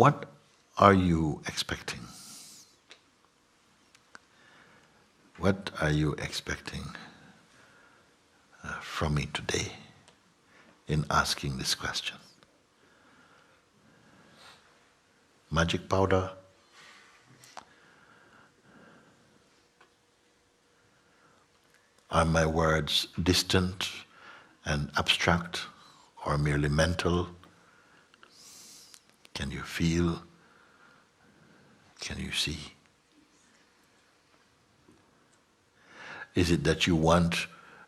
What are you expecting? What are you expecting from me today in asking this question? Magic powder? Are my words distant and abstract or merely mental? Can you feel? Can you see? Is it that you want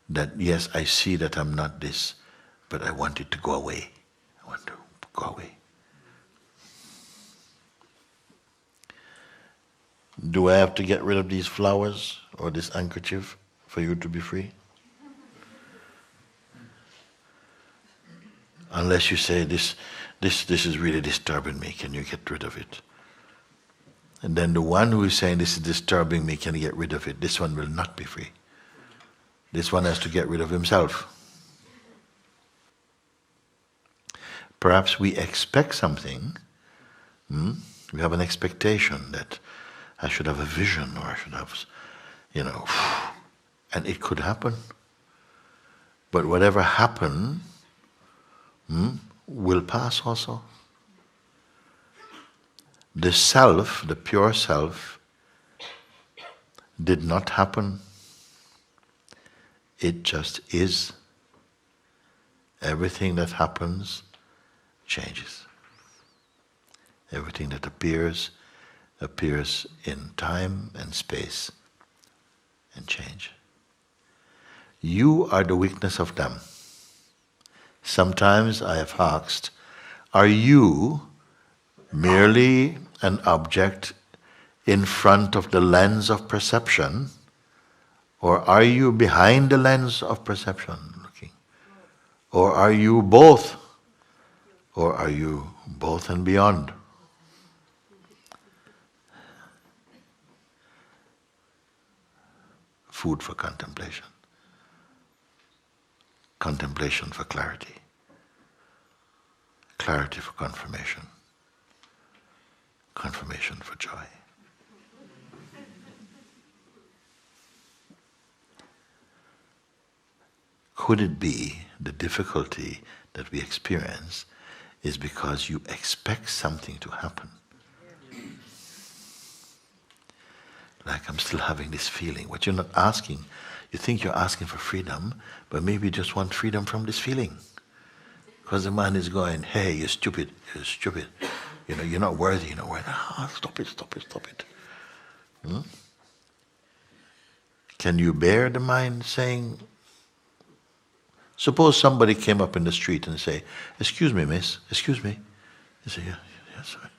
that, yes, I see that I'm not this, but I want it to go away. I want to go away. Do I have to get rid of these flowers or this handkerchief for you to be free? Unless you say, this is really disturbing me, can you get rid of it? And then the one who is saying, this is disturbing me, can you get rid of it? This one will not be free. This one has to get rid of himself. Perhaps we expect something. We have an expectation that I should have a vision, or I should have, and it could happen. But whatever happened will pass also. The self, the pure self, did not happen. It just is. Everything that happens changes. Everything that appears in time and space and change. You are the weakness of them. Sometimes I have asked, are you merely an object in front of the lens of perception, or are you behind the lens of perception looking? Or are you both? Or are you both and beyond? Food for contemplation. Contemplation for clarity. Clarity for confirmation. Confirmation for joy. Could it be the difficulty that we experience is because you expect something to happen? Like, I'm still having this feeling. What you're not asking, you think you're asking for freedom, but maybe you just want freedom from this feeling. Because the mind is going, hey, you're stupid, you're not worthy, you're not worthy. Stop it. Can you bear the mind saying, suppose somebody came up in the street and say, excuse me, miss, excuse me. You say, yeah, sorry.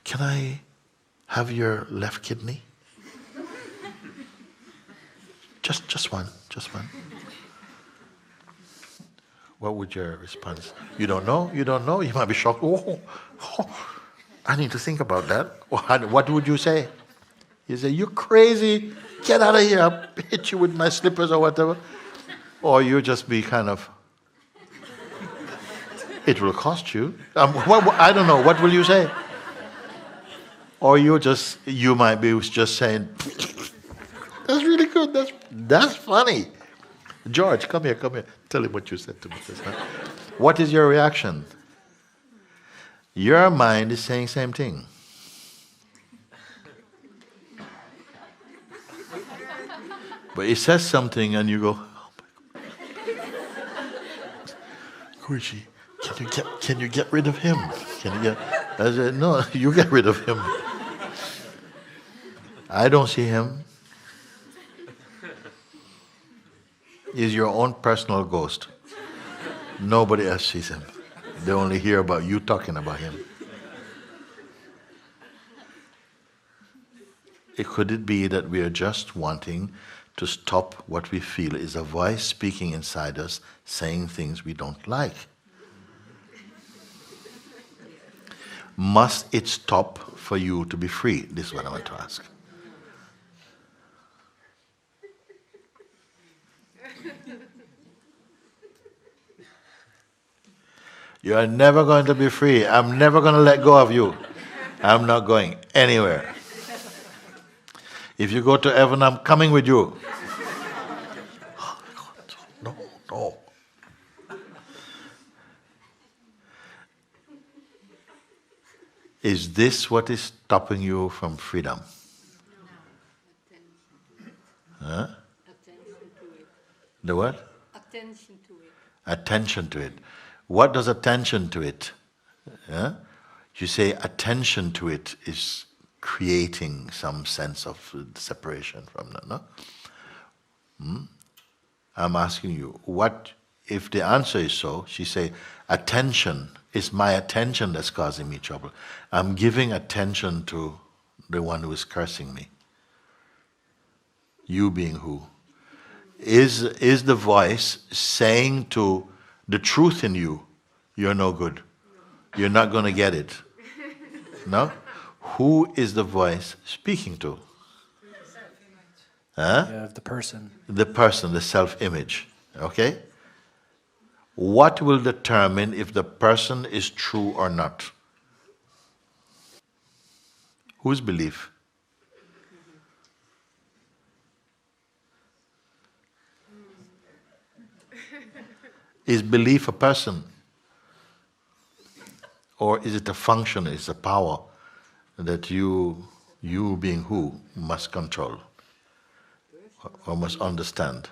Can I have your left kidney? Just one. What would your response? You don't know? You might be shocked. Oh, I need to think about that. What would you say? You say, you're crazy. Get out of here. I'll hit you with my slippers or whatever. Or you just be kind of, it will cost you. I don't know. What will you say? Or you might be just saying, that's really good. That's funny. George, come here. Tell him what you said to me. What is your reaction? Your mind is saying same thing. But it says something and you go, oh my God. Guruji, can you get rid of him? I said, no, you get rid of him. I don't see him. He's your own personal ghost. Nobody else sees him. They only hear about you talking about him. Could it be that we are just wanting to stop what we feel is a voice speaking inside us, saying things we don't like? Must it stop for you to be free? This is what I want to ask. You are never going to be free. I'm never going to let go of you. I'm not going anywhere. If you go to heaven, I'm coming with you. No, no. Is this what is stopping you from freedom? Huh? The what? Attention to it. Attention to it. What does attention to it? Huh? You say attention to it is creating some sense of separation from that, no? I'm asking you, what if the answer is so? She say, attention, it's my attention that's causing me trouble. I'm giving attention to the one who is cursing me. You being who? Is the voice saying to the truth in you, you're no good. You're not going to get it. No? Who is the voice speaking to? Huh? Yeah, the person. The person, the self-image. Okay? What will determine if the person is true or not? Whose belief? Is belief a person? Or is it a function, is a power that you being who, must control or must understand?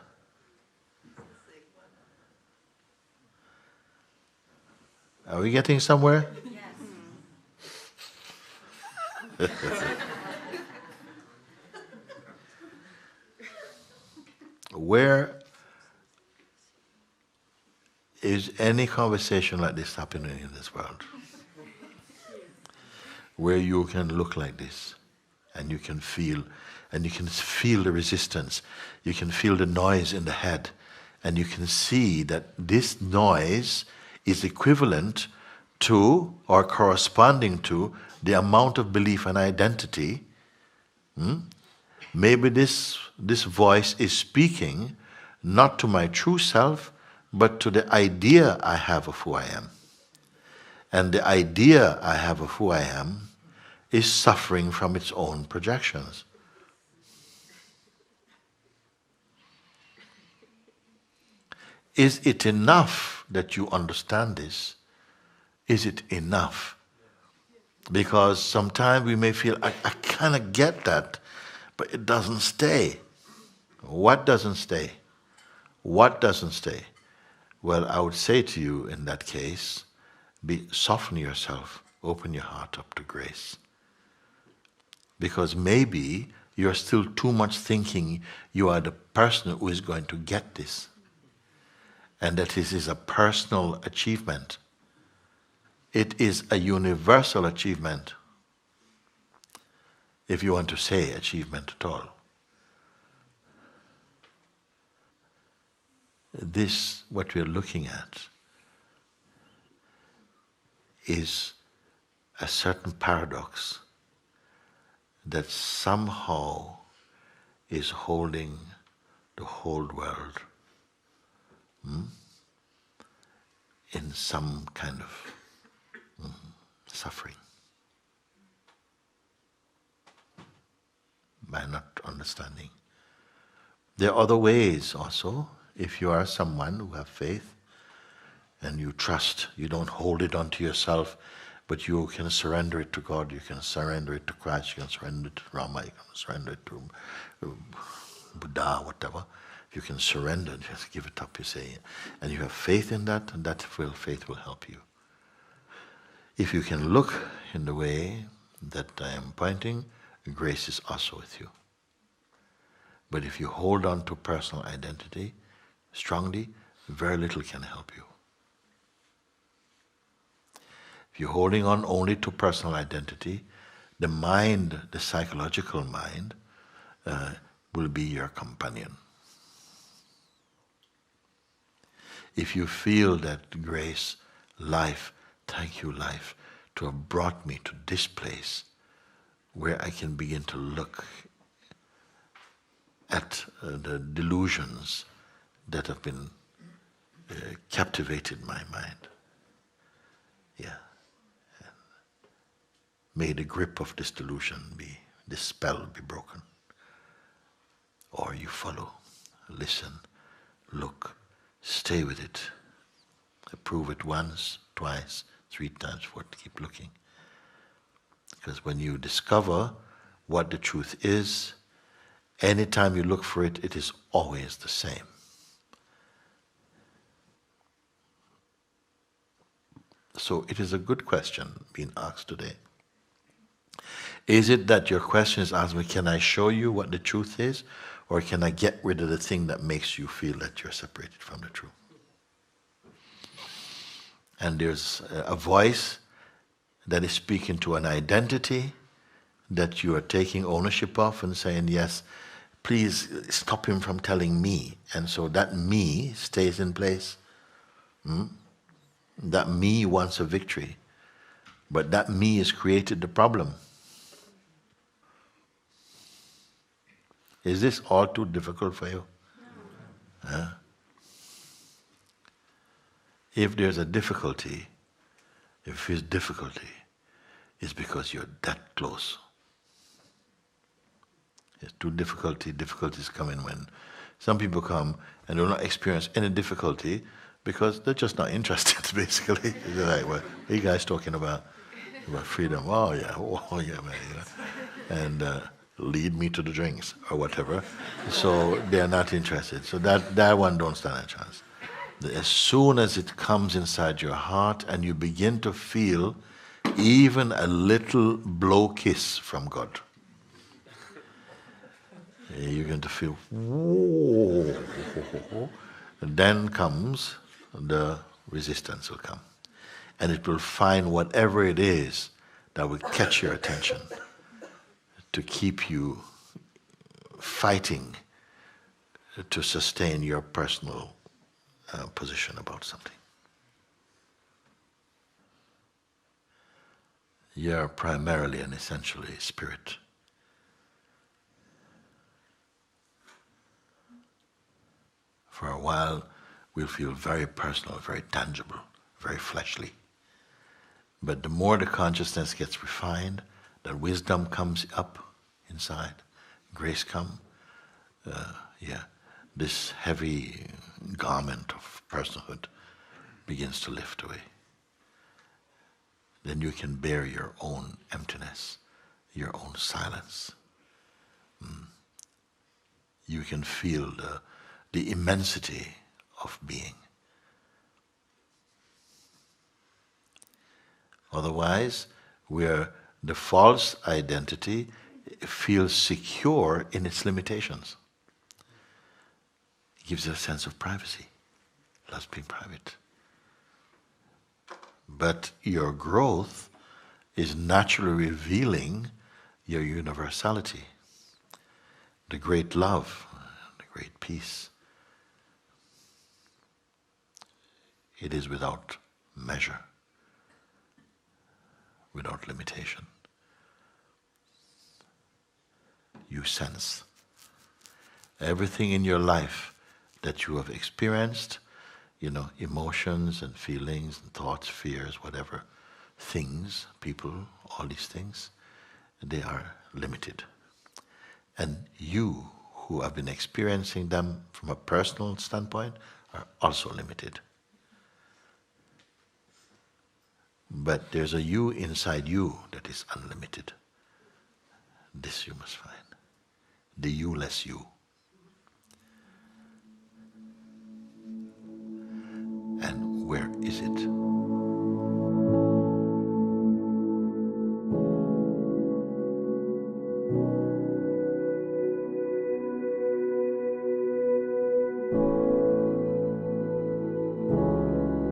Are we getting somewhere? Yes. Where is any conversation like this happening in this world? Where you can look like this and you can feel the resistance, you can feel the noise in the head, and you can see that this noise is equivalent to or corresponding to the amount of belief and identity. Maybe this voice is speaking not to my true self, but to the idea I have of who I am. And the idea I have of who I am is suffering from its own projections. Is it enough that you understand this? Is it enough? Because sometimes we may feel, I kind of get that, but it doesn't stay. What doesn't stay? What doesn't stay? Well, I would say to you in that case, soften yourself, open your heart up to grace. Because maybe you're still too much thinking you are the person who is going to get this. And that this is a personal achievement. It is a universal achievement, if you want to say achievement at all. This, what we're looking at, is a certain paradox that somehow is holding the whole world in some kind of suffering by not understanding. There are other ways also. If you are someone who have faith and you trust, you don't hold it onto yourself, but you can surrender it to God, you can surrender it to Christ, you can surrender it to Rama, you can surrender it to Buddha, whatever. You can surrender, just give it up, you say. And you have faith in that, and that faith will help you. If you can look in the way that I am pointing, grace is also with you. But if you hold on to personal identity strongly, very little can help you. If you're holding on only to personal identity, the mind, the psychological mind, will be your companion. If you feel that grace, life, thank you life, to have brought me to this place where I can begin to look at the delusions that have been captivated my mind. Yeah. may the grip of this delusion be, this spell be broken. Or you follow, listen, look, stay with it. Prove it once, twice, 3 times, 4, keep looking. Because when you discover what the truth is, anytime you look for it, it is always the same. So it is a good question being asked today. Is it that your question is asking me, can I show you what the truth is? Or can I get rid of the thing that makes you feel that you're separated from the truth? And there's a voice that is speaking to an identity that you are taking ownership of and saying, yes, please stop him from telling me. And so that me stays in place. That me wants a victory. But that me has created the problem. Is this all too difficult for you? No. Huh? If there's a difficulty, if it's difficulty, it's because you're that close. It's too difficulties come in when some people come and do not experience any difficulty because they're just not interested, basically. They're like, what are you guys talking about? About freedom? Oh yeah, man. Yeah. And lead me to the drinks or whatever. So they're not interested. So that one don't stand a chance. As soon as it comes inside your heart and you begin to feel even a little blow kiss from God, you're going to feel, whoa. And then comes the resistance will come. And it will find whatever it is that will catch your attention to keep you fighting to sustain your personal position about something. You're primarily and essentially spirit. For a while, we'll feel very personal, very tangible, very fleshly. But the more the consciousness gets refined, that wisdom comes up inside, grace comes, this heavy garment of personhood begins to lift away. Then you can bear your own emptiness, your own silence. You can feel the immensity of being. Otherwise, where the false identity feels secure in its limitations. It gives you a sense of privacy. Loves being private. But your growth is naturally revealing your universality, the great love, the great peace. It is without measure, without limitation. You sense everything in your life that you have experienced, emotions and feelings and thoughts, fears, whatever, things, people, all these things, they are limited. And you, who have been experiencing them from a personal standpoint, are also limited. But there's a you inside you that is unlimited. This you must find. The you-less you. And where is it?